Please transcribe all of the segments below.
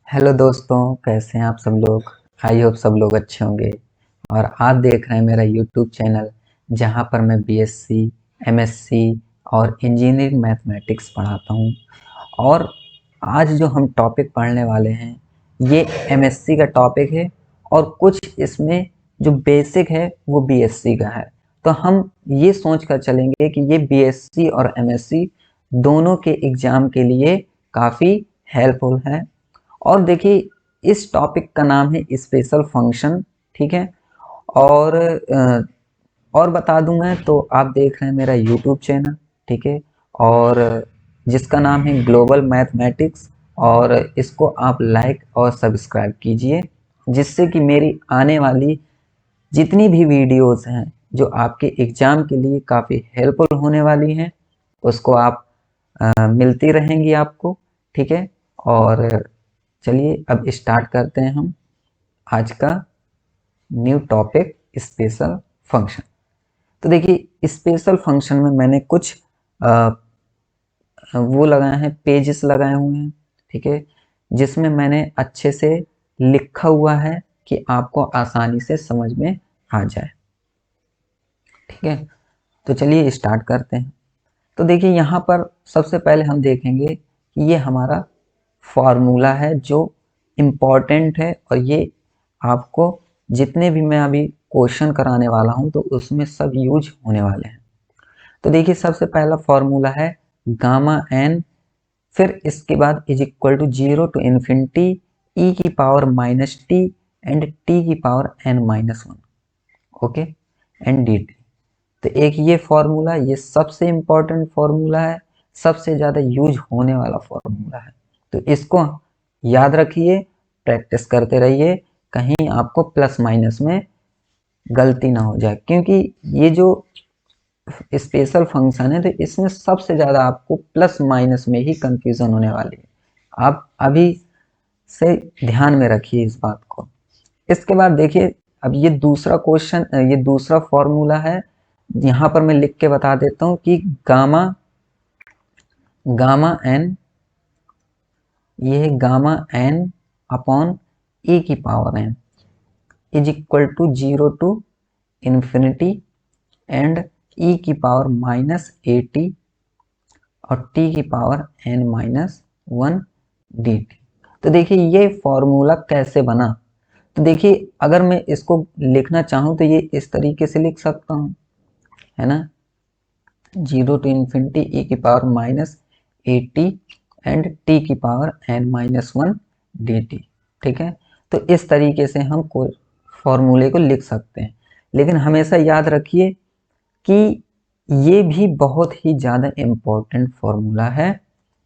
Hello दोस्तों, कैसे हैं आप सब लोग। आई होप सब लोग अच्छे होंगे। और आप देख रहे हैं मेरा यूट्यूब चैनल, जहां पर मैं बीएससी, एमएससी और इंजीनियरिंग मैथमेटिक्स पढ़ाता हूं। और आज जो हम टॉपिक पढ़ने वाले हैं ये एमएससी का टॉपिक है, और कुछ इसमें जो बेसिक है वो बीएससी का है। तो हम ये सोच कर चलेंगे कि ये बीएससी और एमएससी दोनों के एग्ज़ाम के लिए काफ़ी हेल्पफुल है। और देखिए, इस टॉपिक का नाम है स्पेशल फंक्शन, ठीक है। और और बता दूं, मैं तो आप देख रहे हैं मेरा यूट्यूब चैनल, ठीक है, और जिसका नाम है ग्लोबल मैथमेटिक्स। और इसको आप लाइक और सब्सक्राइब कीजिए, जिससे कि मेरी आने वाली जितनी भी वीडियोस हैं जो आपके एग्ज़ाम के लिए काफ़ी हेल्पफुल होने वाली हैं, उसको आप मिलती रहेंगी आपको, ठीक है। और चलिए अब स्टार्ट करते हैं हम आज का न्यू टॉपिक, स्पेशल फंक्शन। तो देखिए, स्पेशल फंक्शन में मैंने कुछ वो लगाए हैं, पेजेस लगाए हुए हैं, ठीक है, जिसमें मैंने अच्छे से लिखा हुआ है कि आपको आसानी से समझ में आ जाए, ठीक है। तो चलिए स्टार्ट करते हैं। तो देखिए, यहाँ पर सबसे पहले हम देखेंगे कि ये हमारा फॉर्मूला है जो इम्पॉर्टेंट है, और ये आपको जितने भी मैं अभी क्वेश्चन कराने वाला हूँ तो उसमें सब यूज होने वाले हैं। तो देखिए, सबसे पहला फॉर्मूला है गामा एन, फिर इसके बाद is equal to 0 to ∞ e की power minus t and t की power n minus 1, okay, and d t. तो एक ये फॉर्मूला, ये सबसे इम्पोर्टेंट फॉर्मूला है, सबसे ज़्यादा यूज होने वाला फॉर्मूला है। तो इसको याद रखिए, प्रैक्टिस करते रहिए, कहीं आपको प्लस माइनस में गलती ना हो जाए, क्योंकि ये जो स्पेशल फंक्शन है तो इसमें सबसे ज़्यादा आपको प्लस माइनस में ही कंफ्यूजन होने वाली है। आप अभी से ध्यान में रखिए इस बात को। इसके बाद देखिए, अब ये दूसरा क्वेश्चन, ये दूसरा फॉर्मूला है। यहाँ पर मैं लिख के बता देता हूँ कि गामा गामा एन, ये है गामा एन अपॉन ई की power n is equal to 0 to ∞ and e की पावर माइनस ए टी और टी की power n minus 1 d t. तो देखिए, ये फॉर्मूला कैसे बना। तो देखिए, अगर मैं इसको लिखना चाहूँ तो ये इस तरीके से लिख सकता हूँ, है ना, 0 to ∞ ई की power minus a t and t की power n minus 1 d t, ठीक है। तो इस तरीके से हम कोई फॉर्मूले को लिख सकते हैं, लेकिन हमेशा याद रखिए कि ये भी बहुत ही ज़्यादा इम्पोर्टेंट फॉर्मूला है,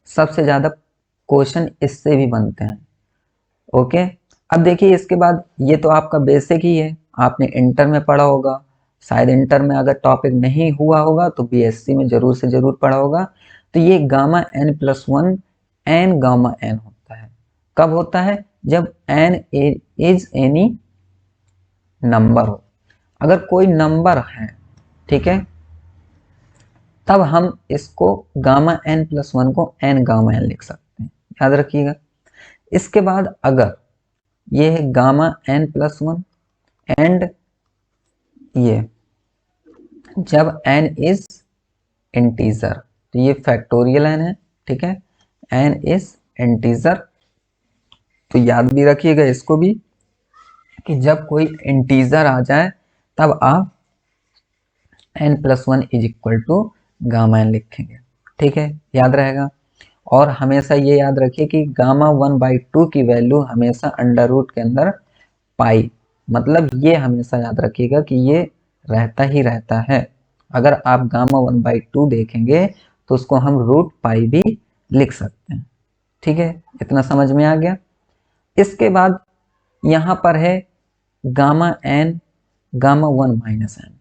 सबसे ज़्यादा क्वेश्चन इससे भी बनते हैं, ओके। अब देखिए, इसके बाद ये तो आपका बेसिक ही है, आपने इंटर में पढ़ा होगा, शायद इंटर में अगर टॉपिक नहीं हुआ होगा तो बीएससी में जरूर से जरूर पढ़ा होगा। तो ये gamma n plus 1 n gamma n होता है। कब होता है? जब एन इज एनी नंबर हो। अगर कोई नंबर है, ठीक है, तब हम इसको गामा एन प्लस 1 को एन गामा एन लिख सकते हैं, याद रखिएगा। इसके बाद अगर ये है गामा एन प्लस 1 एंड ये जब n इज इंटीजर, तो ये फैक्टोरियल n है, ठीक है, n इज इंटीजर। तो याद भी रखिएगा इसको भी कि जब कोई इंटीजर आ जाए तब आप n plus 1 is equal to gamma n लिखेंगे, ठीक है, याद रहेगा। और हमेशा ये याद रखिए कि गामा 1/2 की वैल्यू हमेशा अंडर रूट के अंदर पाई, मतलब ये हमेशा याद रखिएगा कि ये रहता ही रहता है। अगर आप गामा 1/2 देखेंगे तो उसको हम रूट पाई भी लिख सकते हैं, ठीक है, इतना समझ में आ गया। इसके बाद यहाँ पर है gamma n gamma 1 minus n.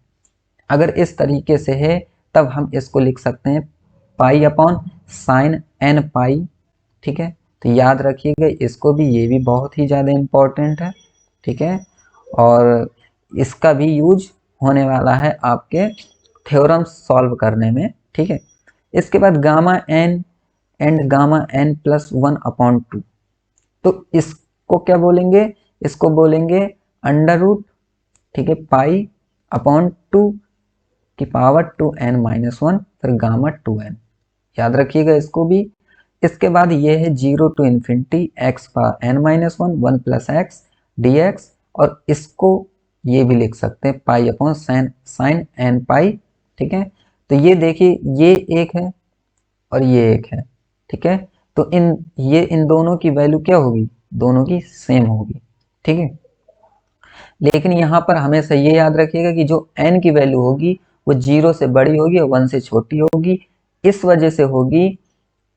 अगर इस तरीके से है तब हम इसको लिख सकते हैं pi upon sine n pi, ठीक है। तो याद रखिएगा इसको भी, ये भी बहुत ही ज़्यादा इम्पोर्टेंट है, ठीक है, और इसका भी यूज होने वाला है आपके थ्योरम सॉल्व करने में, ठीक है। इसके बाद gamma n and gamma n plus 1/2, तो इसको क्या बोलेंगे, इसको बोलेंगे अंडर रूट, ठीक है, पाई अपॉन 2 की पावर 2n-1 फिर गामा 2n, याद रखिएगा इसको भी। इसके बाद ये है 0 to infinity x power n-1 1 plus x d x, और इसको ये भी लिख सकते हैं pi upon sine n pi, ठीक है। तो ये देखिए ये एक है और ये एक है, ठीक है। तो इन दोनों की वैल्यू क्या होगी, दोनों की सेम होगी, ठीक है। लेकिन यहाँ पर हमेशा ये याद रखिएगा कि जो n की वैल्यू होगी वो 0 से बड़ी होगी और 1 से छोटी होगी। इस वजह से होगी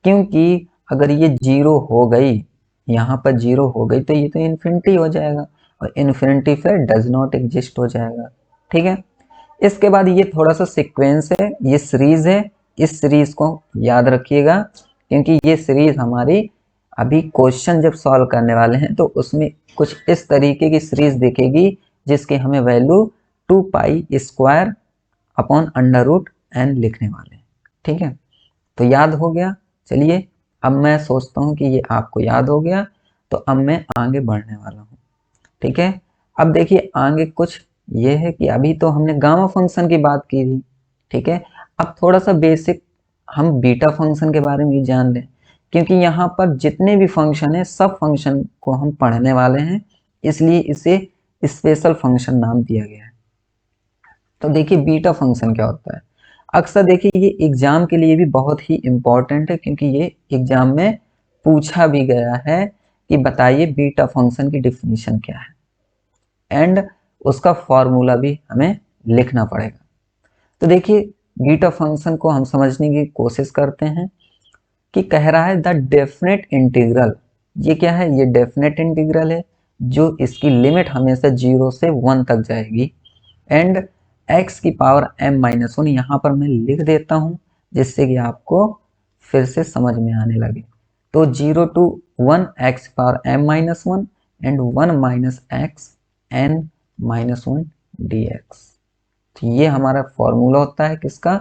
क्योंकि अगर ये 0 हो गई, यहाँ पर 0 हो गई तो ये तो इन्फिनिटी हो जाएगा, और इन्फिनिटी फिर डज नॉट एग्जिस्ट हो जाएगा, ठीक है। इसके बाद ये थोड़ा सा सीक्वेंस है, ये सीरीज है, इस सीरीज को याद रखिएगा क्योंकि ये सीरीज हमारी अभी क्वेश्चन जब सॉल्व करने वाले हैं तो उसमें कुछ इस तरीके की सीरीज दिखेगी जिसकी हमें value 2 pi square upon under root n लिखने वाले हैं, ठीक है। तो याद हो गया। चलिए अब मैं सोचता हूँ कि ये आपको याद हो गया, तो अब मैं आगे बढ़ने वाला हूँ, ठीक है। अब देखिए आगे कुछ ये है कि अभी तो हमने गामा फंक्शन की बात की थी, ठीक है। अब थोड़ा सा बेसिक हम बीटा फंक्शन के बारे में भी जान लें, क्योंकि यहाँ पर जितने भी फंक्शन है सब फंक्शन को हम पढ़ने वाले हैं, इसलिए इसे स्पेशल फंक्शन नाम दिया गया है। तो देखिए बीटा फंक्शन क्या होता है। अक्सर देखिए ये एग्जाम के लिए भी बहुत ही इम्पोर्टेंट है, क्योंकि ये एग्जाम में पूछा भी गया है कि बताइए बीटा फंक्शन की डिफिनीशन क्या है, एंड उसका फॉर्मूला भी हमें लिखना पड़ेगा। तो देखिए बीटा फंक्शन को हम समझने की कोशिश करते हैं कि कह रहा है द डेफिनेट इंटीग्रल, ये क्या है, ये डेफिनेट इंटीग्रल है जो इसकी लिमिट हमेशा 0 से 1 तक जाएगी, एंड x की पावर m-1 यहाँ पर मैं लिख देता हूँ जिससे कि आपको फिर से समझ में आने लगे। तो 0 to 1 x power m-1 and 1 minus x n-1 dx। तो ये हमारा फॉर्मूला होता है किसका,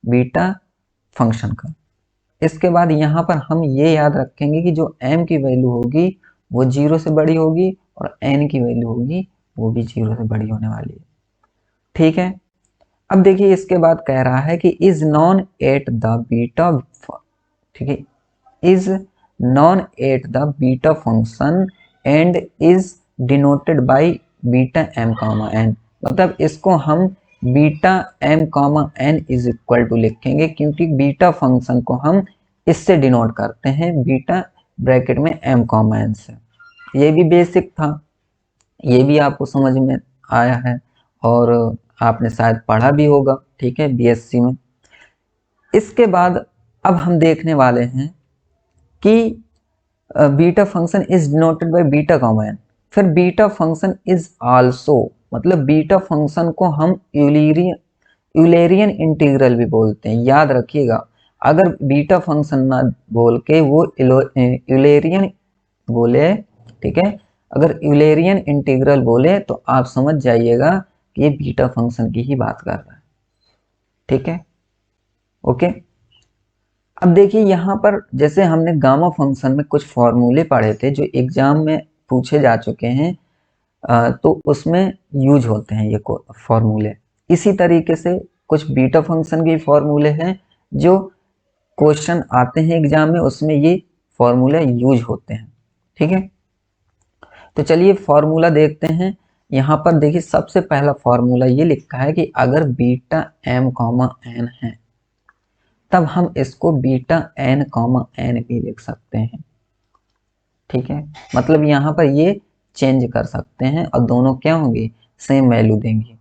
बीटा फंक्शन का। इसके बाद यहाँ पर हम ये याद रखेंगे कि जो m की वैल्यू होगी वो 0 से बड़ी होगी और n की वैल्यू होगी वो भी 0 से बड़ी होने वाली है, ठीक है। अब देखिए इसके बाद कह रहा है कि is non at the beta, ठीक है, is non at the beta function and is denoted by beta m comma n, मतलब इसको हम beta m comma n is equal to लिखेंगे क्योंकि बीटा फंक्शन को हम इससे डिनोट करते हैं, बीटा ब्रैकेट में m कॉमा n से। ये भी बेसिक था, ये भी आपको समझ में आया है और आपने शायद पढ़ा भी होगा, ठीक है, बीएससी में। इसके बाद अब हम देखने वाले हैं कि beta function is denoted by beta comma n, फिर बीटा फंक्शन इज आल्सो, मतलब बीटा फंक्शन को हम यूलेरियन इंटीग्रल भी बोलते हैं, याद रखिएगा। अगर बीटा फंक्शन ना बोल के वो यूलेरियन बोले, ठीक है, अगर यूलेरियन इंटीग्रल बोले तो आप समझ जाइएगा कि ये बीटा फंक्शन की ही बात कर रहा है, ठीक है, ओके। अब देखिए यहाँ पर जैसे हमने गामा फंक्शन में कुछ फॉर्मूले पढ़े थे जो एग्जाम में पूछे जा चुके हैं, तो उसमें यूज होते हैं ये फॉर्मूले। इसी तरीके से कुछ बीटा फंक्शन के फॉर्मूले हैं जो क्वेश्चन आते हैं एग्जाम में, उसमें ये फॉर्मूले यूज होते हैं, ठीक है। तो चलिए फॉर्मूला देखते हैं। यहाँ पर देखिए सबसे पहला फॉर्मूला ये लिखा है कि अगर बीटा m कॉमा n है तब हम इसको बीटा n कॉमा n भी लिख सकते हैं, ठीक है, मतलब यहाँ पर ये चेंज कर सकते हैं और दोनों क्या होंगे, सेम वैल्यू देंगे,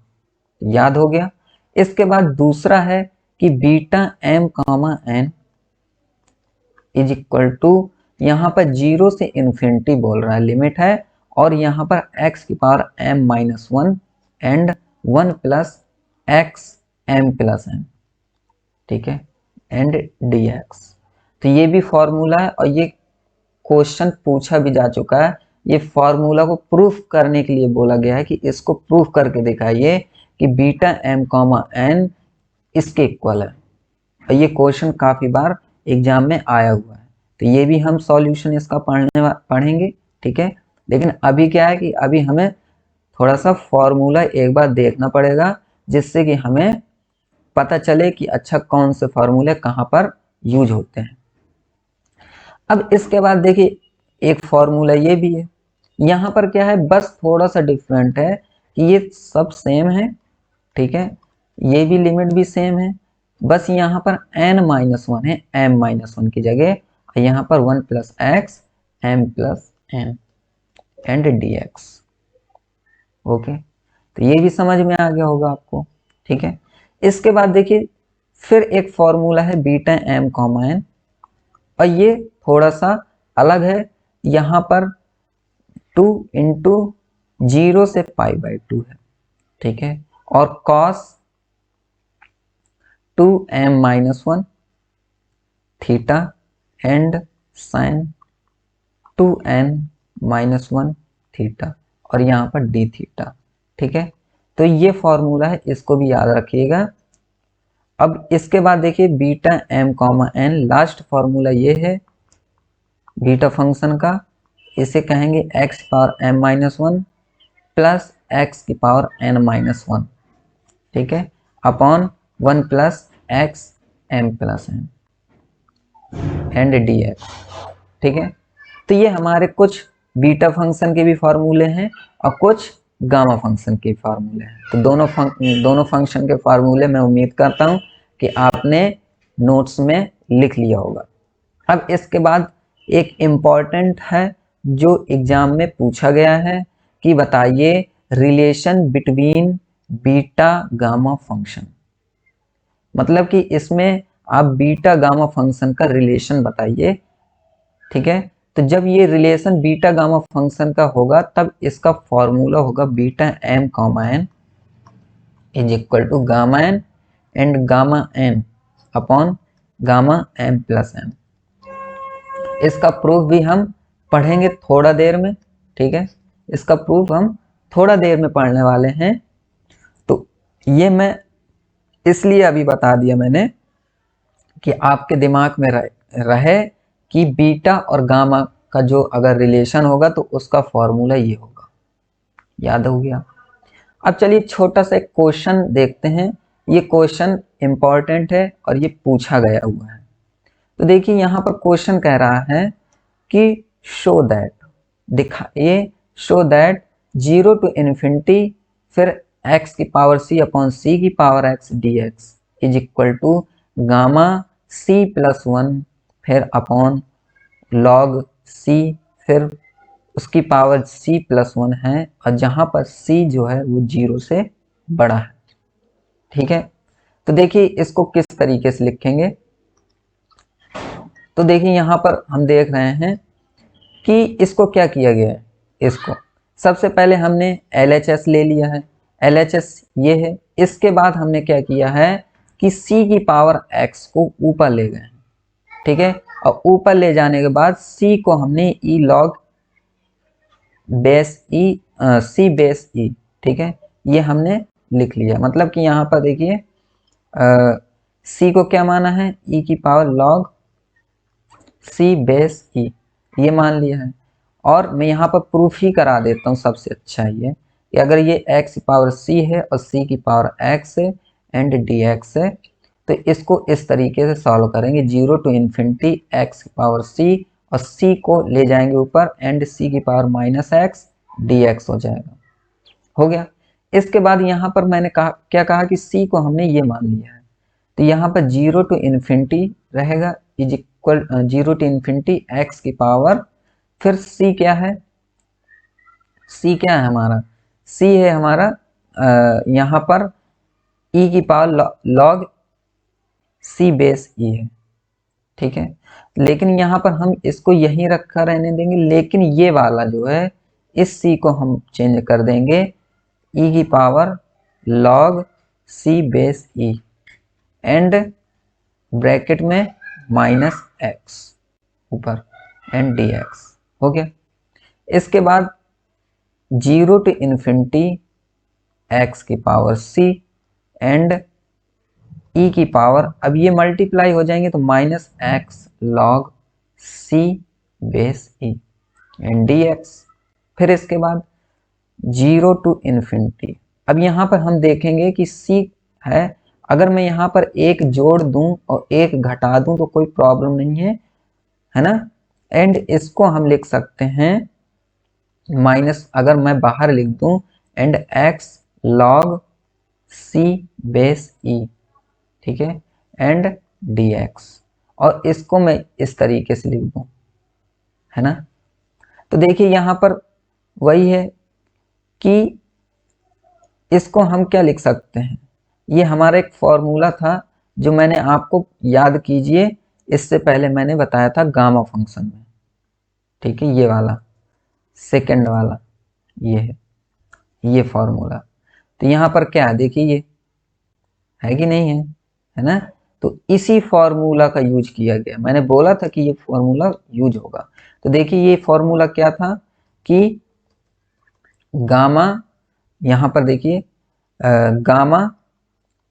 याद हो गया। इसके बाद दूसरा है कि beta m comma n is equal to, यहाँ पर 0 से इन्फिनिटी बोल रहा है, लिमिट है, और यहाँ पर x की power m-1 and 1 plus x m plus n, ठीक है, एंड dx। तो ये भी फॉर्मूला है और ये क्वेश्चन पूछा भी जा चुका है। ये फॉर्मूला को प्रूफ करने के लिए बोला गया है कि इसको प्रूफ करके दिखाइए कि बीटा m कॉमा n इसके इक्वल है, और ये क्वेश्चन काफी बार एग्जाम में आया हुआ है। तो ये भी हम सॉल्यूशन इसका पढ़ेंगे, ठीक है। लेकिन अभी क्या है कि अभी हमें थोड़ा सा फॉर्मूला एक बार देखना पड़ेगा, जिससे कि हमें पता चले कि अच्छा कौन से फॉर्मूले कहाँ पर यूज होते हैं। अब इसके बाद देखिए एक फॉर्मूला ये भी है, यहाँ पर क्या है बस थोड़ा सा डिफरेंट है कि ये सब सेम है, ठीक है, ये भी लिमिट भी सेम है, बस यहाँ पर n-1 है m-1 की जगह, यहाँ पर 1 + x m + n and dx। Okay, तो ये भी समझ में आ गया होगा आपको, ठीक है। इसके बाद देखिए फिर एक फॉर्मूला है बीटा m, n, और ये थोड़ा सा अलग है, यहाँ पर 2 × 0 से π/2 है, ठीक है, और cos 2m-1 theta and sin 2n-1 theta, और यहाँ पर d थीटा, ठीक है। तो ये फॉर्मूला है, इसको भी याद रखिएगा। अब इसके बाद देखिए beta m, n, last formula ये है बीटा फंक्शन का, इसे कहेंगे x⁻m-1 प्लस x⁻n-1, ठीक है, upon 1 + x m + n and dx, ठीक है। तो ये हमारे कुछ बीटा फंक्शन के भी फार्मूले हैं और कुछ गामा फंक्शन के फार्मूले हैं। तो दोनों फंक्शन के फार्मूले मैं उम्मीद करता हूँ कि आपने नोट्स में लिख लिया होगा। अब इसके बाद एक इम्पॉर्टेंट है जो एग्जाम में पूछा गया है कि बताइए relation between beta gamma function, मतलब कि इसमें आप बीटा गामा फंक्शन का रिलेशन बताइए, ठीक है। तो जब ये रिलेशन बीटा गामा फंक्शन का होगा तब इसका फॉर्मूला होगा beta m, n is equal to gamma n and gamma n upon gamma m + n। इसका प्रूफ भी हम पढ़ेंगे थोड़ा देर में, ठीक है, इसका प्रूफ हम थोड़ा देर में पढ़ने वाले हैं। तो ये मैं इसलिए अभी बता दिया मैंने कि आपके दिमाग में रहे कि बीटा और गामा का जो अगर रिलेशन होगा तो उसका फॉर्मूला ये होगा, याद हो गया। अब चलिए छोटा सा एक क्वेश्चन देखते हैं, ये क्वेश्चन इंपॉर्टेंट है और ये पूछा गया हुआ है। तो देखिए यहाँ पर क्वेश्चन कह रहा है कि शो दैट, दिखाइए शो दैट 0 to ∞ फिर x⁻c/c⁻x dx is equal to gamma c+1 फिर अपॉन log c फिर उसकी पावर c+1 है, और जहां पर c जो है वो 0 से बड़ा है, ठीक है। तो देखिए इसको किस तरीके से लिखेंगे। तो देखिए यहाँ पर हम देख रहे हैं कि इसको क्या किया गया है, इसको सबसे पहले हमने LHS ले लिया है, LHS ये है। इसके बाद हमने क्या किया है कि c⁻x को ऊपर ले गए, ठीक है, और ऊपर ले जाने के बाद c को हमने e log c base e, ठीक है, ये हमने लिख लिया। मतलब कि यहाँ पर देखिए c को क्या माना है e⁻ log c base e, ये मान लिया है। और मैं यहाँ पर प्रूफ ही करा देता हूँ, सबसे अच्छा ये कि अगर ये x⁻c है और c⁻x है एंड dx है, तो इसको इस तरीके से सॉल्व करेंगे 0 to ∞ x⁻c और c को ले जाएंगे ऊपर एंड c⁻−x dx हो जाएगा, हो गया। इसके बाद यहाँ पर मैंने क्या कहा कि c को हमने ये मान लिया है, तो यहाँ पर 0 to ∞ रहेगा इज इक्वल 0 to ∞ x की पावर, फिर c क्या है, c क्या है हमारा, c है हमारा यहाँ पर e⁻ log c base e है, ठीक है। लेकिन यहाँ पर हम इसको यहीं रखा रहने देंगे, लेकिन ये वाला जो है इस c को हम चेंज कर देंगे e⁻ log c base e and bracket में -x ऊपर एंड dx, हो गया। इसके बाद 0 to ∞ x⁻c एंड e की पावर, अब ये मल्टीप्लाई हो जाएंगे तो -x log c base e, and dx। फिर इसके बाद 0 टू इन्फिनिटी। अब यहाँ पर हम देखेंगे कि c है, अगर मैं यहाँ पर एक जोड़ दूं और एक घटा दूं तो कोई प्रॉब्लम नहीं है ना। एंड इसको हम लिख सकते हैं माइनस, अगर मैं बाहर लिख दूं and x log c base e, ठीक है, एंड dx, और इसको मैं इस तरीके से लिख दूं, है ना। तो देखिए यहाँ पर वही है कि इसको हम क्या लिख सकते हैं, ये हमारा एक फॉर्मूला था जो मैंने आपको याद कीजिए, इससे पहले मैंने बताया था गामा फंक्शन में, ठीक है, ये वाला सेकंड वाला ये है, ये फॉर्मूला। तो यहाँ पर क्या है देखिए, ये है कि नहीं है ना। तो इसी फॉर्मूला का यूज किया गया, मैंने बोला था कि ये फॉर्मूला यूज होगा। तो देखिए ये फॉर्मूला क्या था कि गामा, यहाँ पर देखिए गामा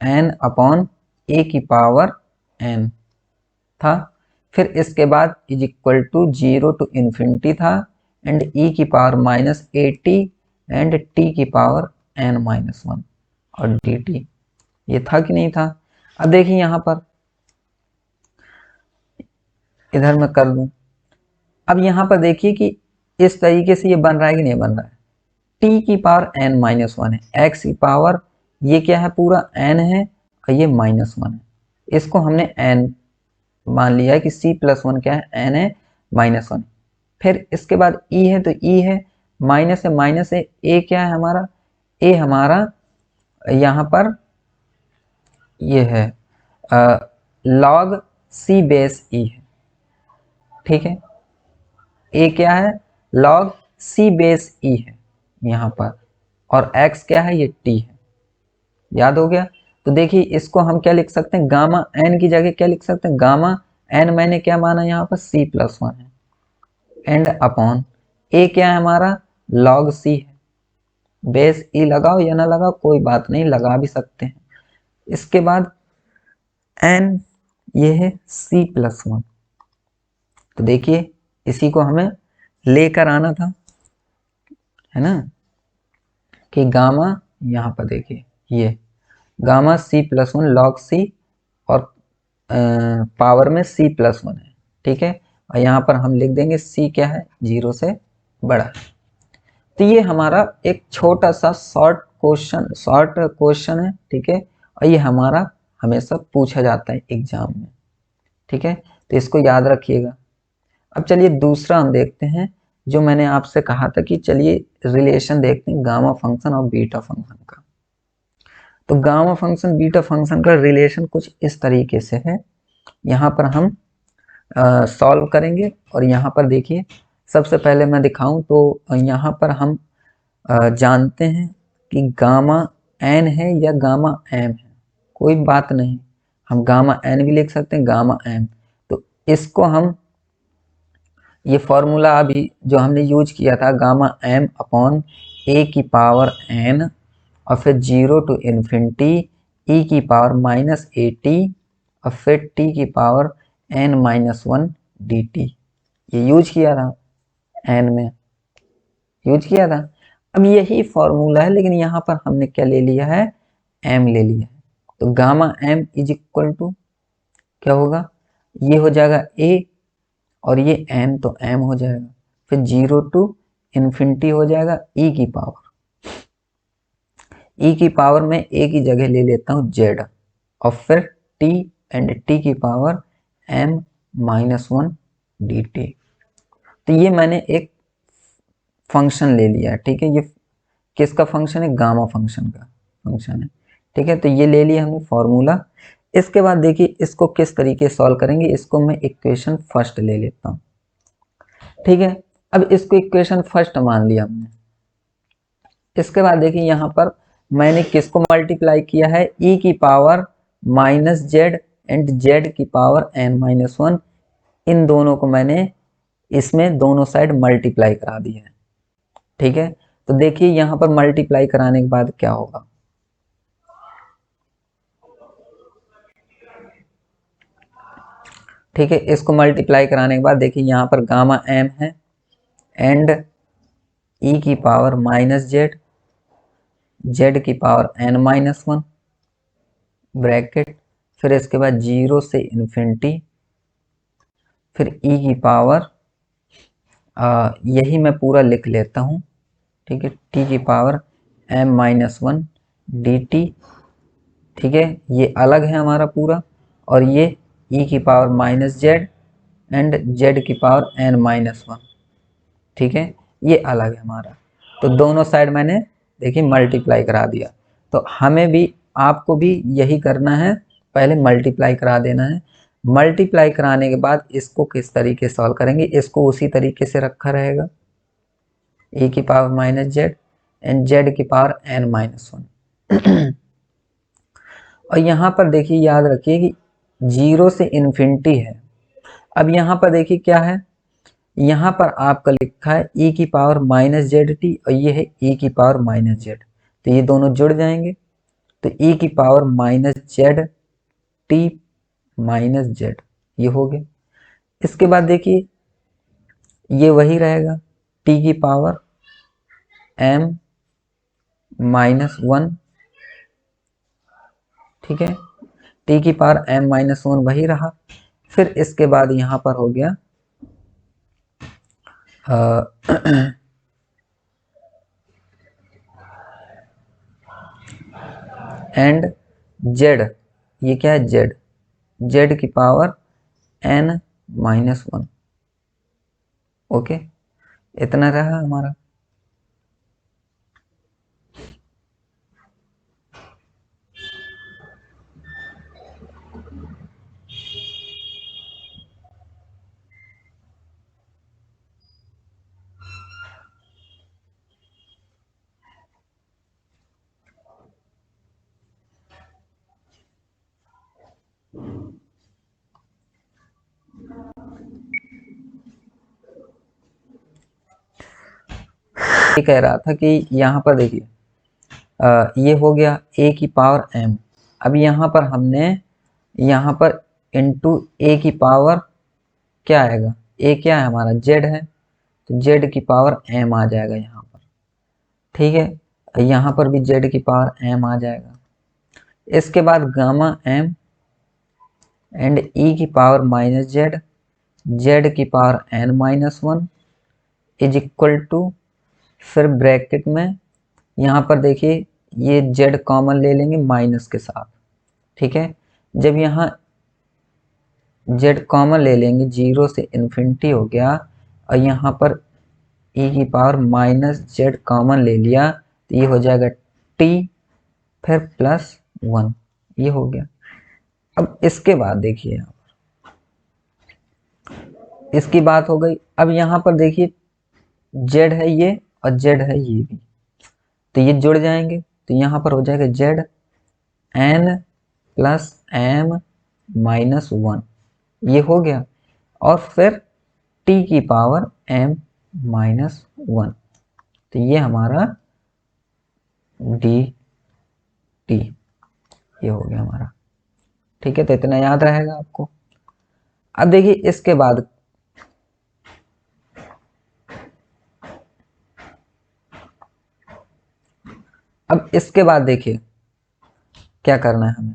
n अपॉन a की पावर n था, फिर इसके बाद is equal to 0 to infinity था, एंड e की पावर माइनस AT एंड t की पावर n-1 और dt, ये था कि नहीं था। अब देखिए यहाँ पर इधर मैं कर दूं, अब यहाँ पर देखिए कि इस तरीके से ये बन रहा है कि नहीं बन रहा है, t की पावर n-1 है, x की पावर ये क्या है पूरा n है और ये -1 है, इसको हमने n मान लिया है कि c+1 क्या है, n है -1। फिर इसके बाद e है तो e है, माइनस है माइनस है, a क्या है हमारा, a हमारा यहाँ पर ये है log c बेस e है, ठीक है, a क्या है log c बेस e है यहाँ पर, और x क्या है ये t है, याद हो गया। तो देखिए इसको हम क्या लिख सकते हैं, गामा n की जगह क्या लिख सकते हैं, गामा n मैंने क्या माना यहाँ पर c+1 है, एंड अपॉन a क्या है हमारा log c है, बेस e लगाओ या ना लगाओ कोई बात नहीं, लगा भी सकते हैं। इसके बाद n ये है c+1, तो देखिए इसी को हमें लेकर आना था, है ना, कि गामा यहाँ पर देखिए ये गामा c+1 log c और पावर में c+1 है, ठीक है, और यहाँ पर हम लिख देंगे c क्या है 0 से बड़ा है। तो ये हमारा एक छोटा सा शॉर्ट क्वेश्चन है, ठीक है, और ये हमारा हमेशा पूछा जाता है एग्जाम में, ठीक है, तो इसको याद रखिएगा। अब चलिए दूसरा हम देखते हैं, जो मैंने आपसे कहा था कि चलिए रिलेशन देखते हैं गामा फंक्शन और बीटा फंक्शन का। तो गामा फंक्शन बीटा फंक्शन का रिलेशन कुछ इस तरीके से है, यहाँ पर हम सॉल्व करेंगे, और यहाँ पर देखिए सबसे पहले मैं दिखाऊं तो यहाँ पर हम जानते हैं कि गामा n है या गामा m है, कोई बात नहीं, हम गामा n भी लिख सकते हैं गामा m। तो इसको हम ये फॉर्मूला अभी जो हमने यूज किया था गामा m अपॉन a की पावर n और फिर 0 टू इन्फिनिटी e की पावर -AT और फिर t की पावर n-1 dt, ये यूज किया था n में, यूज किया था। अब यही फॉर्मूला है, लेकिन यहाँ पर हमने क्या ले लिया है, m ले लिया है। तो gamma m is equal to क्या होगा, ये हो जाएगा a और ये n तो m हो जाएगा, फिर 0 टू इन्फिनिटी हो जाएगा e की पावर में a की जगह ले लेता हूँ z, और फिर t एंड t की पावर m-1 dt। तो ये मैंने एक फंक्शन ले लिया है, ठीक है, ये किसका फंक्शन है, गामा फंक्शन का फंक्शन है, ठीक है, तो ये ले लिया हमने फॉर्मूला। इसके बाद देखिए इसको किस तरीके से सॉल्व करेंगे, इसको मैं इक्वेशन फर्स्ट ले लेता हूँ, ठीक है। अब इसको इक्वेशन फर्स्ट मान लिया हमने, इसके बाद देखिए यहाँ पर मैंने किसको मल्टीप्लाई किया है, e की पावर -z एंड z की पावर n-1, इन दोनों को मैंने इसमें दोनों साइड मल्टीप्लाई करा दिया है, ठीक है। तो देखिए यहाँ पर मल्टीप्लाई कराने के बाद क्या होगा, ठीक है, इसको मल्टीप्लाई कराने के बाद देखिए यहाँ पर गामा m है एंड ई की पावर माइनस जेड, जेड की power n minus one bracket, फिर इसके बाद 0 से इन्फिनिटी, फिर ई की पावर यही मैं पूरा लिख लेता हूँ, ठीक है, टी की power m minus one d t, ठीक है, ये अलग है हमारा पूरा, और ये ई की power minus Z and Z की पावर एन माइनस वन, ठीक है, ये अलग है हमारा। तो दोनों साइड मैंने देखिए मल्टीप्लाई करा दिया। तो हमें भी, आपको भी यही करना है, पहले मल्टीप्लाई करा देना है। मल्टीप्लाई कराने के बाद इसको किस तरीके से सॉल्व करेंगे, इसको उसी तरीके से रखा रहेगा, ए की power minus Z and Z की पावर एन माइनस वन। और यहाँ पर देखिए याद रखिए कि 0 से इन्फिनिटी है। अब यहाँ पर देखिए क्या है, यहाँ पर आपका लिखा है e की पावर माइनस जेड टी और ये है e की पावर माइनस जेड, तो ये दोनों जुड़ जाएंगे, तो e की power minus Z T minus Z, ये हो गया। इसके बाद देखिए ये वही रहेगा, t की पावर m माइनस वन, ठीक है, t की पावर m माइनस वन वही रहा। फिर इसके बाद यहाँ पर हो गया एंड जेड, ये क्या है जेड, जेड की power n minus one, okay, इतना रहा हमारा। ये कह रहा था कि यहाँ पर देखिए ये हो गया a की पावर m। अब यहाँ पर हमने यहाँ पर इंटू a की पावर क्या आएगा, a क्या है हमारा z है, तो z की पावर m आ जाएगा यहाँ पर, ठीक है, यहाँ पर भी z की पावर m आ जाएगा। इसके बाद गामा m एंड e की पावर माइनस जेड, जेड की power n minus one is equal to, फिर ब्रैकेट में यहाँ पर देखिए ये z कॉमन ले लेंगे माइनस के साथ, ठीक है, जब यहाँ z कॉमन ले लेंगे 0 से इन्फिनिटी हो गया, और यहाँ पर e की पावर माइनस जेड कॉमन ले लिया, तो ये हो जाएगा t फिर प्लस वन, ये हो गया। अब इसके बाद देखिए यहाँ पर इसकी बात हो गई। अब यहाँ पर देखिए z है ये और z है ये भी, तो ये जुड़ जाएंगे, तो यहाँ पर हो जाएगा z n plus m minus one, ये हो गया, और फिर t की पावर m माइनस वन, तो ये हमारा dt, ये हो गया हमारा, ठीक है, तो इतना याद रहेगा आपको। अब देखिए इसके बाद देखिए क्या करना है हमें,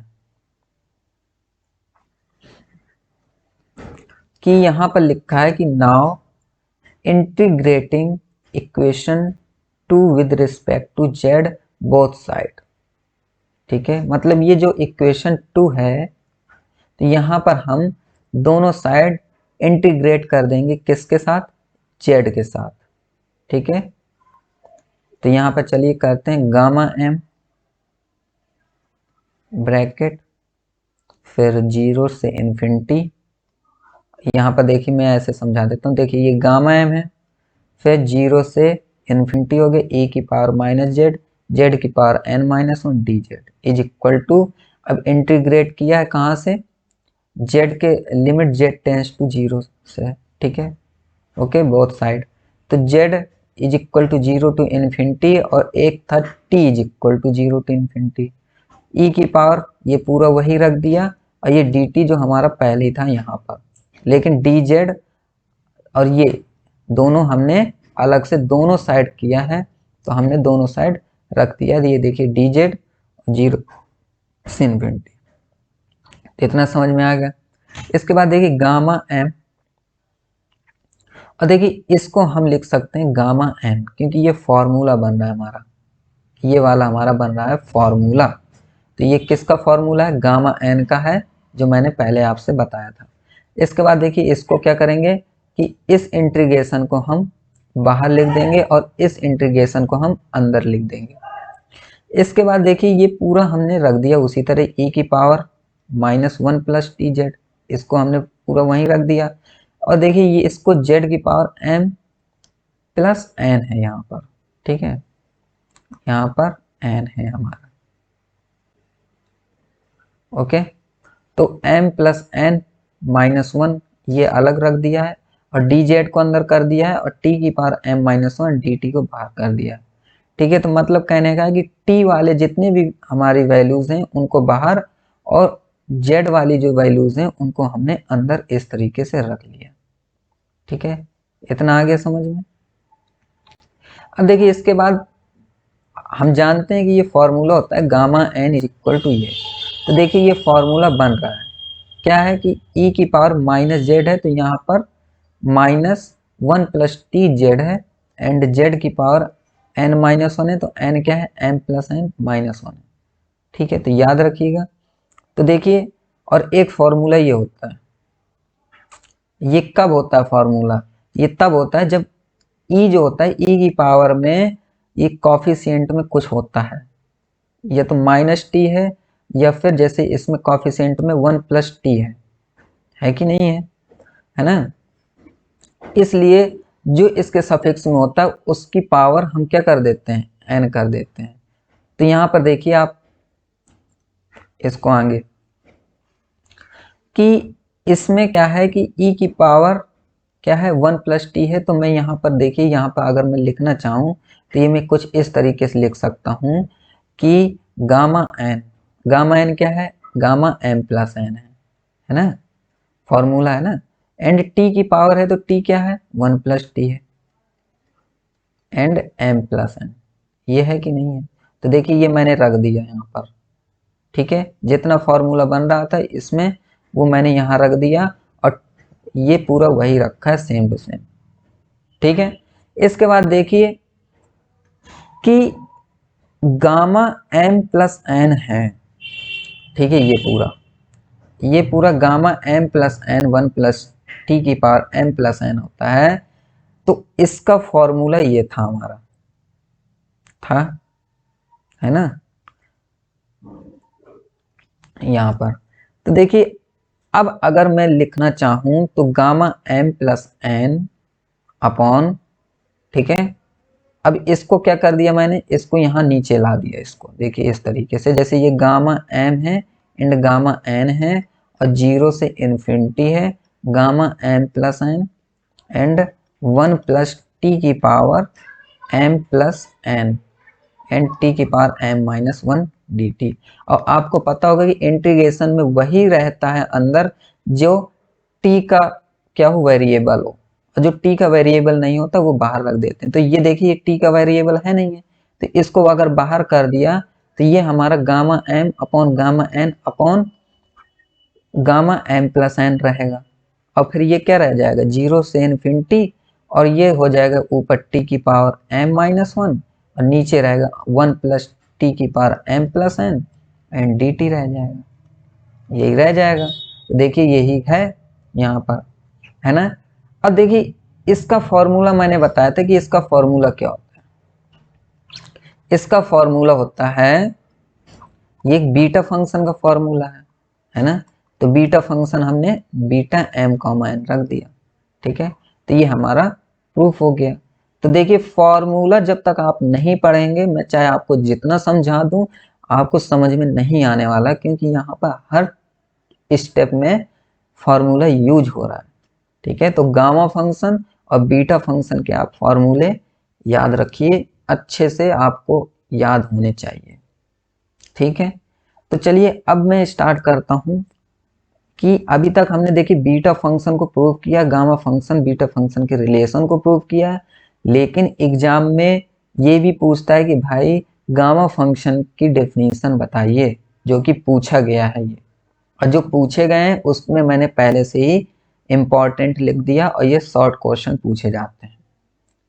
कि यहां पर लिखा है कि now integrating equation two with respect to z both side, ठीक है, मतलब ये जो इक्वेशन टू है, तो यहां पर हम दोनों साइड इंटीग्रेट कर देंगे, किसके साथ, जेड के साथ, ठीक है। तो यहां पर चलिए करते हैं गामा m ब्रैकेट, फिर 0 से इन्फिनिटी, यहाँ पर देखिए मैं ऐसे समझा देता हूँ, देखिए ये गामा m है, फिर 0 से इन्फिनिटी हो गया e की पावर माइनस जेड, जेड की power n minus one d z is equal to, अब इंटीग्रेट किया है कहाँ से, z के लिमिट z टेंस टू 0 से, ठीक है, ओके, बोथ साइड, तो z is equal to 0 to infinity, और एक था t is equal to 0 to infinity, e की पावर ये पूरा वही रख दिया, और ये dt जो हमारा पहले था यहाँ पर, लेकिन dz और ये दोनों हमने अलग से दोनों साइड किया है, तो हमने दोनों साइड रख दिया। ये देखिए dz 0 से इन्फिनिटी, इतना समझ में आ गया। इसके बाद देखिए गामा m, और देखिए इसको हम लिख सकते हैं गामा n, क्योंकि ये फॉर्मूला बन रहा है हमारा, ये वाला हमारा बन रहा है फॉर्मूला। तो ये किसका फॉर्मूला है? गामा n का है, जो मैंने पहले आपसे बताया था। इसके बाद देखिए इसको क्या करेंगे कि इस इंटीग्रेशन को हम बाहर लिख देंगे और इस इंटीग्रेशन को हम अंदर लिख देंगे। इसके बाद देखिए ये पूरा हमने रख दिया उसी तरह e की पावर -1 प्लस tz, इसको हमने पूरा वहीं रख दिया। और देखिए ये इसको z की पावर m प्लस n है यहाँ पर, ठीक है, यहाँ पर n है हमारा। ओके, तो m प्लस n -1 ये अलग रख दिया है, और dz को अंदर कर दिया है, और t की पावर m-1 dt को बाहर कर दिया है। ठीक है, तो मतलब कहने का है कि t वाले जितने भी हमारी वैल्यूज हैं उनको बाहर, और z वाली जो वैल्यूज हैं उनको हमने अंदर इस तरीके से रख लिया। ठीक है, इतना आ गया समझ में। अब देखिए इसके बाद हम जानते हैं कि ये फॉर्मूला होता है गामा n इक्वल टू ये। तो देखिए ये फॉर्मूला बन रहा है, क्या है कि e की पावर -z है, तो यहाँ पर -1 प्लस tz है, एंड z की पावर n-1 है, तो n क्या है? m प्लस n-1 है। ठीक है, तो याद रखिएगा। तो देखिए, और एक फॉर्मूला ये होता है, ये कब होता है फॉर्मूला? ये तब होता है जब e जो होता है, e की पावर में ये कॉफिशिएंट में कुछ होता है, या तो -t है, या फिर जैसे इसमें कॉफिशिएंट में 1 प्लस t है कि नहीं है ना। इसलिए जो इसके सफिक्स में होता है उसकी पावर हम क्या कर देते हैं? n कर देते हैं। तो यहाँ पर देखिए आप इसको आगे कि इसमें क्या है कि e की पावर क्या है? 1 प्लस t है। तो मैं यहाँ पर देखिए, यहाँ पर अगर मैं लिखना चाहूँ तो ये मैं कुछ इस तरीके से लिख सकता हूँ कि गामा n क्या है? गामा m प्लस n है ना, फॉर्मूला है ना। एंड t की पावर है, तो t क्या है? 1 प्लस t है, एंड m प्लस n, ये है कि नहीं है। तो देखिए ये मैंने रख दिया यहाँ पर, ठीक है, जितना फॉर्मूला बन रहा था इसमें वो मैंने यहाँ रख दिया, और ये पूरा वही रखा है सेम टू सेम। ठीक है, इसके बाद देखिए कि गामा m प्लस n है, ठीक है, ये पूरा gamma m plus n 1 plus t की पावर m प्लस n होता है। तो इसका फॉर्मूला ये था हमारा, था, है ना, यहाँ पर। तो देखिए अब अगर मैं लिखना चाहूं तो gamma m plus n upon, ठीक है, अब इसको क्या कर दिया मैंने? इसको यहाँ नीचे ला दिया। इसको देखिए इस तरीके से, जैसे ये गामा m है एंड गामा n है, और 0 से इन्फिनिटी है, gamma m plus n and 1 plus t की power m plus n and t की पावर m-1 dt। और आपको पता होगा कि इंटीग्रेशन में वही रहता है अंदर जो t का क्या हो? वेरिएबल हो, और जो t का वेरिएबल नहीं होता वो बाहर रख देते हैं। तो ये देखिए t का वेरिएबल है नहीं है, तो इसको अगर बाहर कर दिया तो ये हमारा gamma m upon gamma n upon gamma m plus n रहेगा। और फिर ये क्या रह जाएगा? 0 से इन्फिनिटी, और ये हो जाएगा ऊपर t की पावर m-1, और नीचे रहेगा 1 प्लस t की power m plus n and dt रह जाएगा, यही रह जाएगा। तो देखिए यही है यहाँ पर, है ना। अब देखिए इसका फॉर्मूला मैंने बताया था कि इसका फॉर्मूला क्या होता है। इसका फॉर्मूला होता है, ये एक बीटा फंक्शन का फॉर्मूला है ना। तो बीटा फंक्शन हमने बीटा m कॉमा n रख दिया, ठीक है, तो ये हमारा प्रूफ हो गया। तो देखिए फॉर्मूला जब तक आप नहीं पढ़ेंगे, मैं चाहे आपको जितना समझा दूं, आपको समझ में नहीं आने वाला, क्योंकि यहाँ पर हर स्टेप में फॉर्मूला यूज हो रहा है। ठीक है, तो गामा फंक्शन और बीटा फंक्शन के आप फॉर्मूले याद रखिए, अच्छे से आपको याद होने चाहिए। ठीक है, तो चलिए अब मैं स्टार्ट करता हूं कि अभी तक हमने देखिए बीटा फंक्शन को प्रूव किया, गामा फंक्शन बीटा फंक्शन के रिलेशन को प्रूव किया है। लेकिन एग्जाम में ये भी पूछता है कि भाई गामा फंक्शन की डेफिनेशन बताइए, जो कि पूछा गया है ये, और जो पूछे गए हैं उसमें मैंने पहले से ही इम्पोर्टेंट लिख दिया, और ये शॉर्ट क्वेश्चन पूछे जाते हैं।